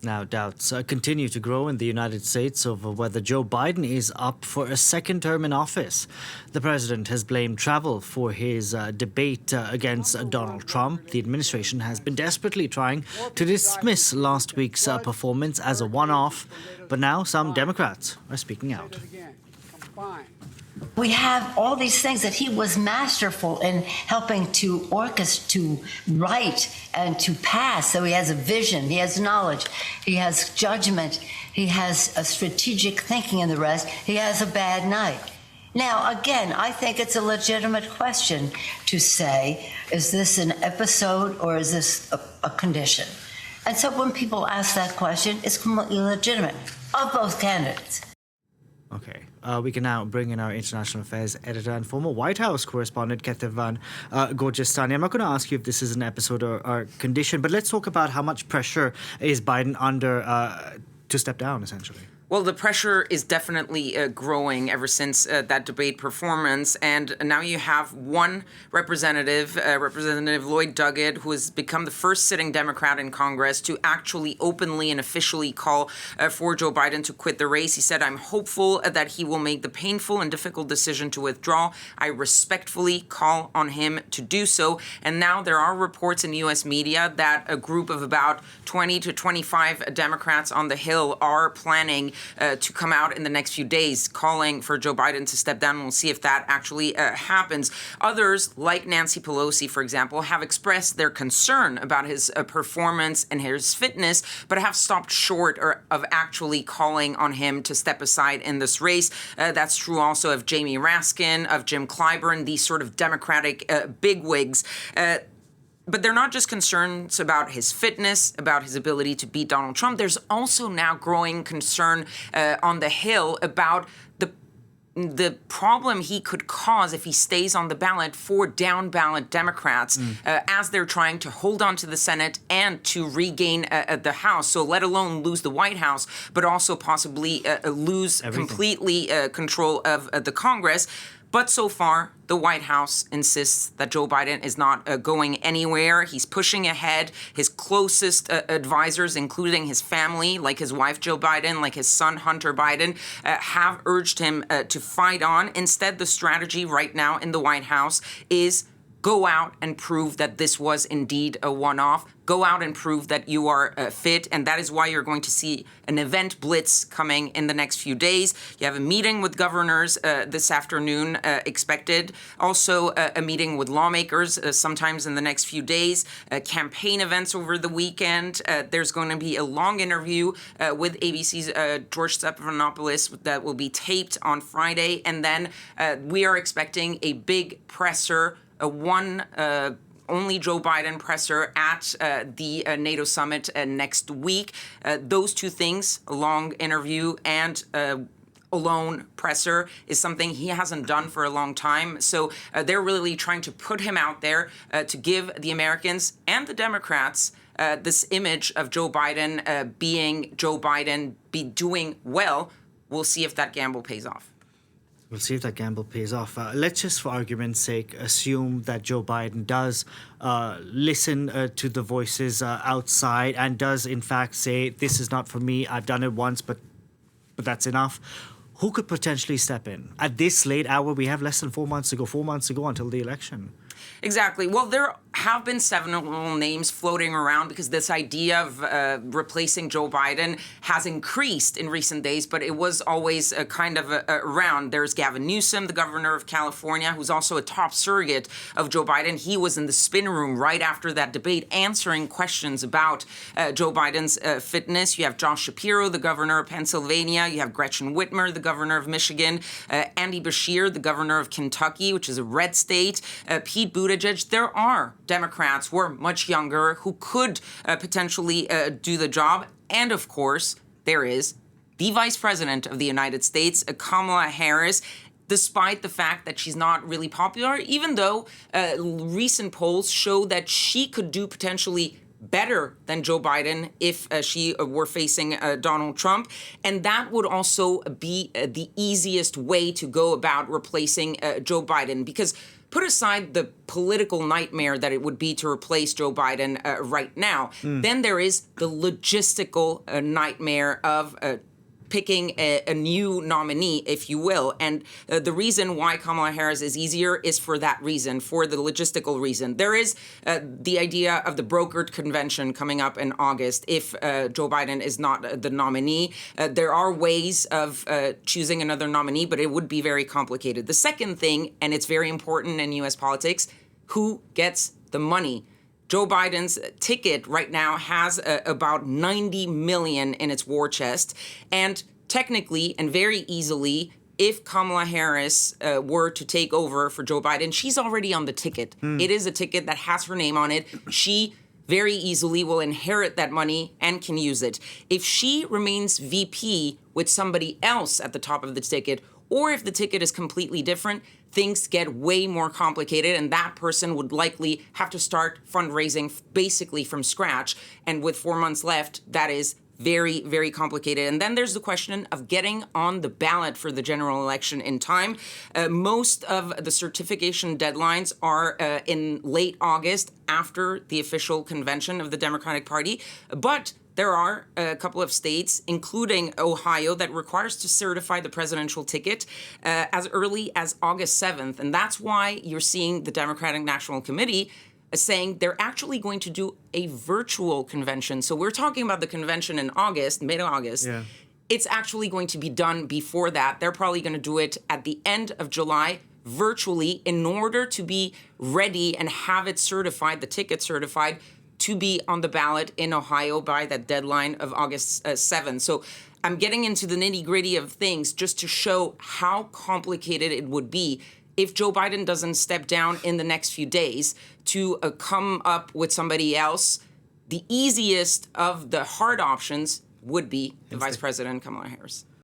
Now, doubts continue to grow in the United States over whether Joe Biden is up for a second term in office. The president has blamed travel for his debate against Donald Trump. The administration has been desperately trying to dismiss last week's performance as a one-off, but now some Democrats are speaking out. We have all these things that he was masterful in helping to orchestrate, to write, and to pass. So he has a vision, he has knowledge, he has judgment, he has a strategic thinking, and the rest. He has a bad night. Now, again, I think it's a legitimate question to say, is this an episode or is this a condition? And so when people ask that question, it's completely legitimate of both candidates. Okay. We can now bring in our international affairs editor and former White House correspondent, Kethevane Gorjestani. I'm not going to ask you if this is an episode or condition, but let's talk about how much pressure is Biden under to step down, essentially. Well, the pressure is definitely growing ever since that debate performance. And now you have one representative, Representative Lloyd Doggett, who has become the first sitting Democrat in Congress to actually openly and officially call for Joe Biden to quit the race. He said, "I'm hopeful that he will make the painful and difficult decision to withdraw. I respectfully call on him to do so." And now there are reports in U.S. media that a group of about 20 to 25 Democrats on the Hill are planning to come out in the next few days calling for Joe Biden to step down. And we'll see if that actually happens. Others, like Nancy Pelosi, for example, have expressed their concern about his performance and his fitness, but have stopped short of actually calling on him to step aside in this race. That's true also of Jamie Raskin, of Jim Clyburn, these sort of Democratic bigwigs. But they're not just concerns about his fitness, about his ability to beat Donald Trump. There's also now growing concern on the Hill about the problem he could cause if he stays on the ballot for down ballot Democrats as they're trying to hold on to the Senate and to regain the House. So let alone lose the White House, but also possibly lose completely control of the Congress. But so far, the White House insists that Joe Biden is not going anywhere. He's pushing ahead. His closest advisors, including his family, like his wife, Jill Biden, like his son, Hunter Biden, have urged him to fight on. Instead, the strategy right now in the White House is go out and prove that this was indeed a one-off. Go out and prove that you are fit, and that is why you're going to see an event blitz coming in the next few days. You have a meeting with governors this afternoon expected. Also, a meeting with lawmakers sometimes in the next few days. Campaign events over the weekend. There's going to be a long interview with ABC's George Stephanopoulos that will be taped on Friday, and then we are expecting a big presser, only Joe Biden presser at the NATO summit next week. Those two things, a long interview and alone presser, is something he hasn't done for a long time. So they're really trying to put him out there to give the Americans and the Democrats this image of Joe Biden being Joe Biden, be doing well. We'll see if that gamble pays off. We'll see if that gamble pays off. Let's just, for argument's sake, assume that Joe Biden does listen to the voices outside and does, in fact, say, this is not for me. I've done it once, but that's enough. Who could potentially step in? At this late hour, we have less than 4 months to go until the election. Exactly. Well, there have been several names floating around because this idea of replacing Joe Biden has increased in recent days, but it was always kind of around. There's Gavin Newsom, the governor of California, who's also a top surrogate of Joe Biden. He was in the spin room right after that debate answering questions about Joe Biden's fitness. You have Josh Shapiro, the governor of Pennsylvania. You have Gretchen Whitmer, the governor of Michigan. Andy Beshear, the governor of Kentucky, which is a red state. Pete Buttigieg. There are Democrats who are much younger who could potentially do the job. And of course, there is the Vice President of the United States, Kamala Harris, despite the fact that she's not really popular, even though recent polls show that she could do potentially better than Joe Biden if she were facing Donald Trump. And that would also be the easiest way to go about replacing Joe Biden, because put aside the political nightmare that it would be to replace Joe Biden right now. Then there is the logistical nightmare of picking a new nominee, if you will. And the reason why Kamala Harris is easier is for that reason, for the logistical reason. There is the idea of the brokered convention coming up in August if Joe Biden is not the nominee. There are ways of choosing another nominee, but it would be very complicated. The second thing, and it's very important in U.S. politics, who gets the money? Joe Biden's ticket right now has about 90 million in its war chest. And technically and very easily, if Kamala Harris were to take over for Joe Biden, she's already on the ticket. It is a ticket that has her name on it. She very easily will inherit that money and can use it. If she remains VP with somebody else at the top of the ticket, or if the ticket is completely different, things get way more complicated, and that person would likely have to start fundraising basically from scratch. And with 4 months left, that is very, very complicated. And then there's the question of getting on the ballot for the general election in time. Most of the certification deadlines are in late August after the official convention of the Democratic Party. But there are a couple of states, including Ohio, that requires to certify the presidential ticket as early as August 7th. And that's why you're seeing the Democratic National Committee saying they're actually going to do a virtual convention. So we're talking about the convention in August, mid-August. Yeah. It's actually going to be done before that. They're probably going to do it at the end of July virtually in order to be ready and have it certified, the ticket certified, to be on the ballot in Ohio by that deadline of August 7th. So I'm getting into the nitty-gritty of things just to show how complicated it would be if Joe Biden doesn't step down in the next few days to come up with somebody else. The easiest of the hard options would be the Vice President Kamala Harris.